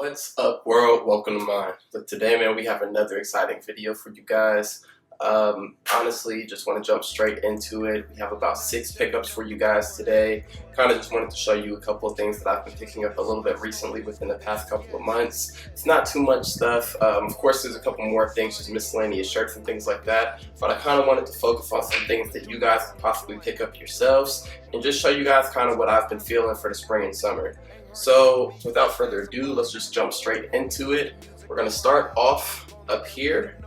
What's up, world? Welcome to mine. But today, man, we have another exciting video for you guys. Honestly, just want to jump straight into it. We have about 6 pickups for you guys today. Kind of just wanted to show you a couple of things that I've been picking up a little bit recently within the past couple of months. It's not too much stuff. Of course, there's a couple more things, just miscellaneous shirts and things like that. But I kind of wanted to focus on some things that you guys could possibly pick up yourselves and just show you guys kind of what I've been feeling for the spring and summer. So without further ado, let's just jump straight into it. We're going to start off up here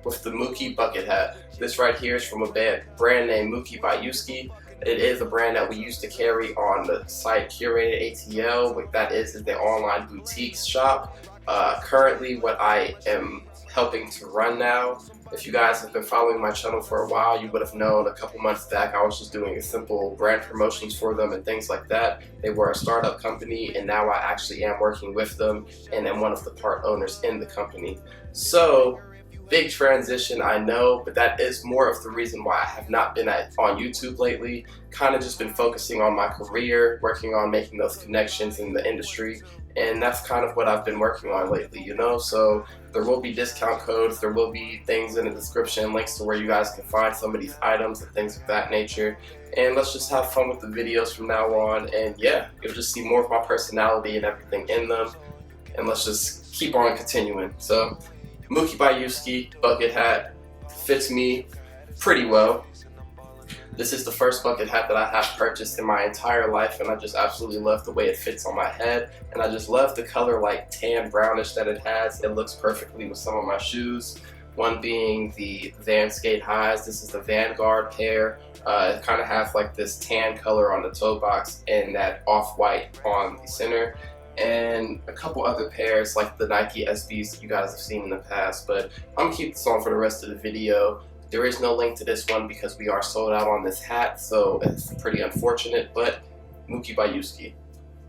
with the Mookie bucket hat. This right here is from a brand named EmbellishNYC. It is a brand that we used to carry on the site CuratedATL. What that is the online boutique shop. Currently what I am helping to run now. If you guys have been following my channel for a while, you would have known a couple months back I was just doing a simple brand promotions for them and things like that. They were a startup company, and now I actually am working with them and am one of the part owners in the company. So big transition, I know, but that is more of the reason why I have not been on YouTube lately. Kind of just been focusing on my career, working on making those connections in the industry, and that's kind of what I've been working on lately, you know? So there will be discount codes, there will be things in the description, links to where you guys can find some of these items and things of that nature. And let's just have fun with the videos from now on, and yeah, you'll just see more of my personality and everything in them, and let's just keep on continuing. So EmbellishNYC bucket hat fits me pretty well. This is the first bucket hat that I have purchased in my entire life, and I just absolutely love the way it fits on my head, and I just love the color like tan brownish that it has. It looks perfectly with some of my shoes, one being the Van Skate Highs. This is the Vanguard pair. It kind of has like this tan color on the toe box and that off-white on the center, and a couple other pairs like the Nike SBs that you guys have seen in the past, but I'm gonna keep this on for the rest of the video. There is no link to this one because we are sold out on this hat, so it's pretty unfortunate, but EmbellishNYC.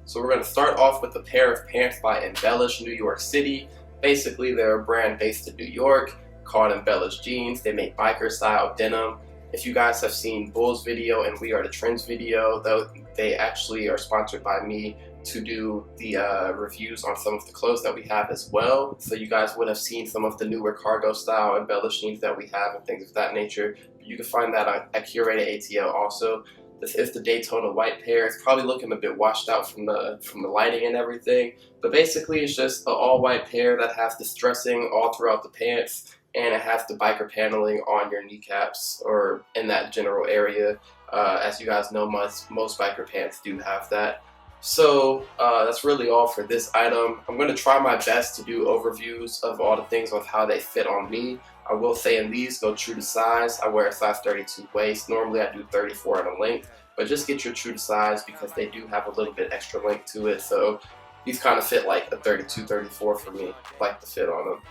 So we're gonna start off with a pair of pants by EmbellishNYC. Basically, they're a brand based in New York called Embellish Jeans. They make biker style denim. If you guys have seen Bull's video and We Are the Trends video, though, they actually are sponsored by me to do the reviews on some of the clothes that we have as well. So you guys would have seen some of the newer cargo style embellished jeans that we have and things of that nature. You can find that at CuratedATL also. This is the Daytona white pair. It's probably looking a bit washed out from the lighting and everything, but basically it's just an all white pair that has the stressing all throughout the pants, and it has the biker paneling on your kneecaps or in that general area. As you guys know, most biker pants do have that. So that's really all for this item. I'm going to try my best to do overviews of all the things on how they fit on me. I will say in these, go true to size. I wear a size 32 waist. Normally I do 34 in a length, but just get your true to size because they do have a little bit extra length to it. So these kind of fit like a 32, 34 for me, like the fit on them.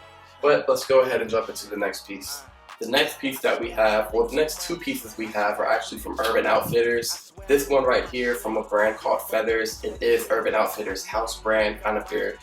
But let's go ahead and jump into the next piece. The next piece that we have, well, the next 2 pieces we have are actually from Urban Outfitters. This one right here from a brand called Feathers. It is Urban Outfitters' house brand, kind of their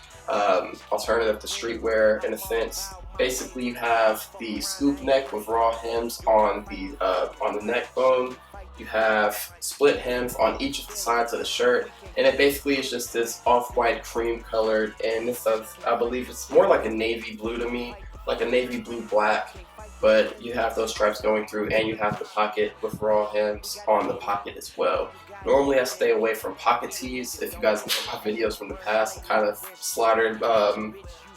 alternative to streetwear in a sense. Basically, you have the scoop neck with raw hems on the neck bone. You have split hems on each of the sides of the shirt, and it basically is just this off-white cream colored, and this I believe it's more like a navy blue to me, like a navy blue black. But you have those stripes going through, and you have the pocket with raw hems on the pocket as well. Normally I stay away from pocket tees. If you guys know my videos from the past, I kind of slaughtered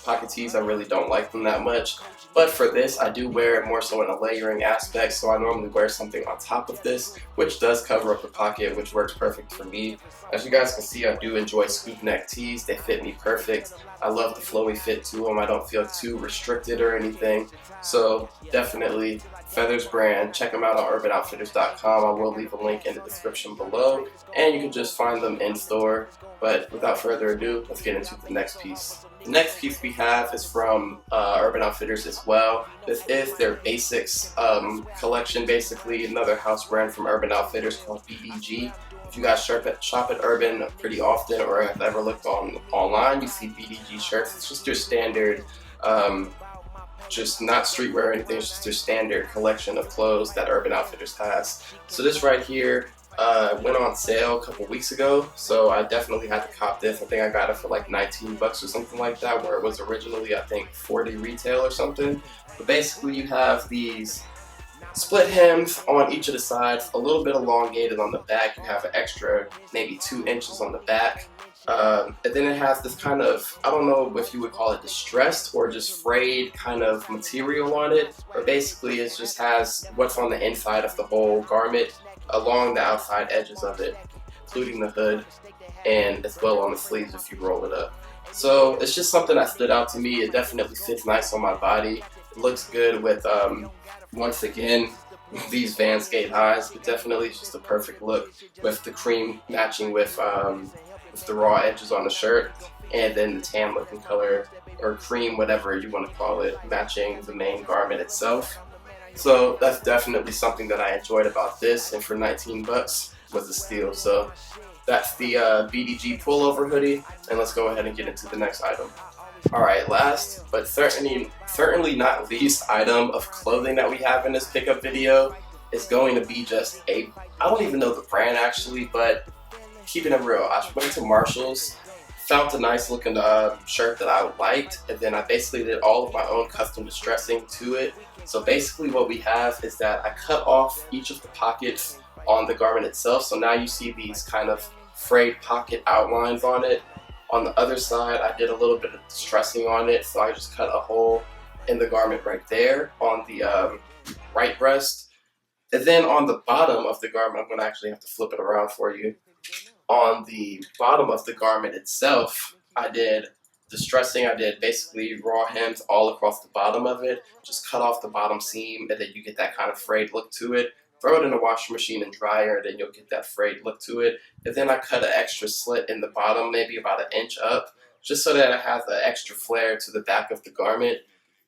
pocket tees. I really don't like them that much. But for this, I do wear it more so in a layering aspect, so I normally wear something on top of this, which does cover up the pocket, which works perfect for me. As you guys can see, I do enjoy scoop neck tees. They fit me perfect. I love the flowy fit to them. I don't feel too restricted or anything. So definitely Feathers brand. Check them out on urbanoutfitters.com. I will leave a link in the description below, and you can just find them in store. But without further ado, let's get into the next piece. The next piece we have is from Urban Outfitters as well. This is their Basics collection, basically another house brand from Urban Outfitters called BDG. If you guys shop at Urban pretty often or have ever looked online, you see BDG shirts. It's just your standard, just not streetwear or anything, it's just their standard collection of clothes that Urban Outfitters has. So this right here Went on sale a couple weeks ago, so I definitely had to cop this. I think I got it for like 19 bucks or something like that, where it was originally I think 40 retail or something. But basically you have these split hems on each of the sides, a little bit elongated on the back. You have an extra maybe 2 inches on the back. And then it has this kind of, I don't know if you would call it distressed or just frayed kind of material on it, but basically it just has what's on the inside of the whole garment along the outside edges of it, including the hood and as well on the sleeves if you roll it up. So it's just something that stood out to me. It definitely fits nice on my body. It looks good with, once again, these Van Skate highs. But definitely just a perfect look with the cream matching with the raw edges on the shirt, and then the tan looking color or cream, whatever you want to call it, matching the main garment itself. So that's definitely something that I enjoyed about this, and for 19 bucks was a steal. So that's the BDG pullover hoodie, and let's go ahead and get into the next item. Alright, last but certainly not least item of clothing that we have in this pickup video is going to be just I don't even know the brand actually, but keeping it real, I went to Marshall's, found a nice looking shirt that I liked, and then I basically did all of my own custom distressing to it. So basically what we have is that I cut off each of the pockets on the garment itself, so now you see these kind of frayed pocket outlines on it. On the other side, I did a little bit of distressing on it, so I just cut a hole in the garment right there on the right breast. And then on the bottom of the garment, I'm going to actually have to flip it around for you. On the bottom of the garment itself, I did distressing. I did basically raw hems all across the bottom of it. Just cut off the bottom seam, and then you get that kind of frayed look to it. Throw it in the washing machine and dryer, and then you'll get that frayed look to it. And then I cut an extra slit in the bottom, maybe about 1 inch up, just so that it has an extra flare to the back of the garment.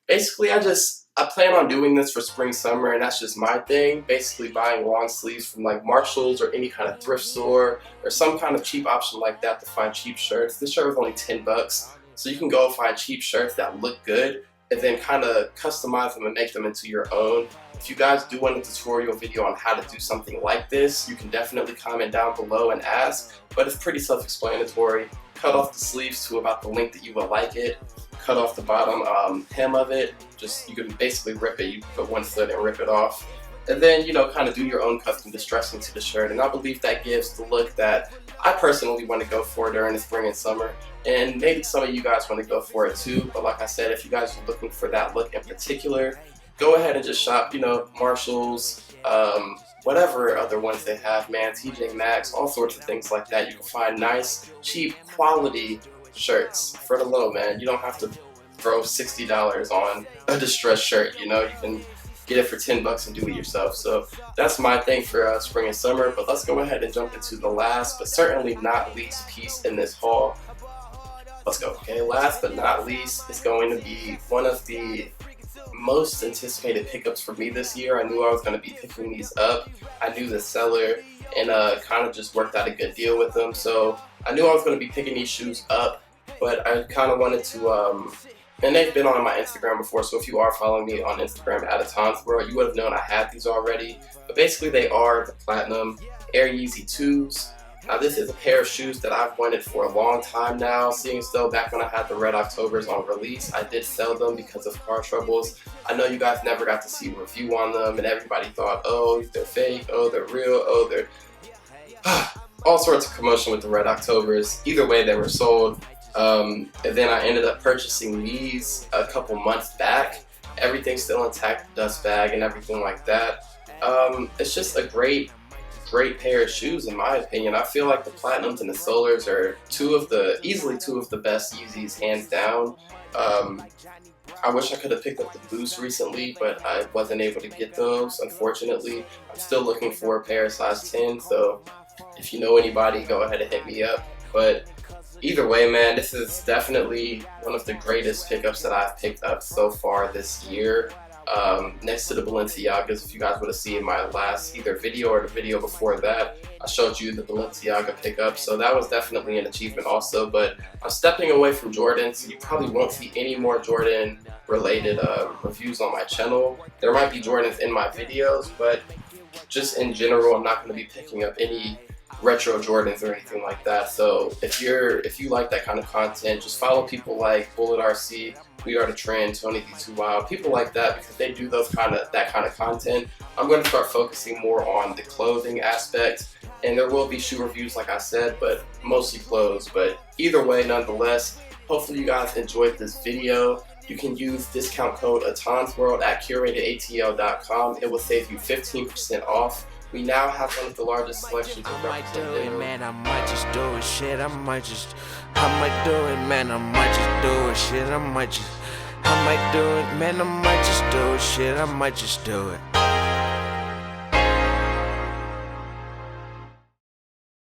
Basically, I plan on doing this for spring, summer, and that's just my thing. Basically buying long sleeves from like Marshall's or any kind of thrift store or some kind of cheap option like that to find cheap shirts. This shirt was only 10 bucks, so you can go find cheap shirts that look good and then kind of customize them and make them into your own. If you guys do want a tutorial video on how to do something like this, you can definitely comment down below and ask, but it's pretty self-explanatory. Cut off the sleeves to about the length that you would like it. Cut off the bottom hem of it. You can basically rip it. You put one slit and rip it off. And then, kind of do your own custom distressing to the shirt. And I believe that gives the look that I personally want to go for during the spring and summer. And maybe some of you guys want to go for it too. But like I said, if you guys are looking for that look in particular, go ahead and just shop, Marshall's, whatever other ones they have, man, TJ Maxx, all sorts of things like that. You can find nice, cheap, quality shirts for the low, man. You don't have to throw $60 on a distressed shirt, you can get it for 10 bucks and do it yourself. So that's my thing for spring and summer. But let's go ahead and jump into the last but certainly not least piece in this haul. Let's go. Okay, last but not least is going to be one of the most anticipated pickups for me this year. I knew I was going to be picking these up. I knew the seller and kind of just worked out a good deal with them. So I knew I was going to be picking these shoes up, but I kind of wanted to, and they've been on my Instagram before, so if you are following me on Instagram at Atonsworld, you would have known I had these already. But basically they are the Platinum Air Yeezy 2s. Now this is a pair of shoes that I've wanted for a long time now, seeing as though back when I had the Red Octobers on release, I did sell them because of car troubles. I know you guys never got to see a review on them, and everybody thought, oh, they're fake, oh, they're real, oh, they're... all sorts of commotion with the Red Octobers. Either way, they were sold. And then I ended up purchasing these a couple months back. Everything's still intact, dust bag and everything like that. It's just a great pair of shoes in my opinion. I feel like the Platinums and the Solars are easily two of the best Yeezys, hands down. I wish I could have picked up the Boost recently, but I wasn't able to get those, unfortunately. I'm still looking for a pair of size 10, so if you know anybody, go ahead and hit me up. But either way, man, this is definitely one of the greatest pickups that I've picked up so far this year. Next to the Balenciagas, if you guys would have seen my last either video or the video before that, I showed you the Balenciaga pickup, so that was definitely an achievement also. But I'm stepping away from Jordan, so you probably won't see any more Jordan related reviews on my channel. There might be Jordans in my videos, but just in general, I'm not going to be picking up any retro Jordans or anything like that. So if you like that kind of content, just follow people like Bullet RC, We Are the Trend, Tony D2 Wild, people like that, because they do that kind of content. I'm going to start focusing more on the clothing aspect, and there will be shoe reviews like I said, but mostly clothes. But either way, nonetheless, hopefully you guys enjoyed this video. You can use discount code Atonsworld at CuratedATL.com. It will save you 15% off. We now have one of the largest selections of representative. Man, I might just do it, shit. I might do it, man. I might just do it, shit. I might do it, man. I might just do it, shit. I might just do it.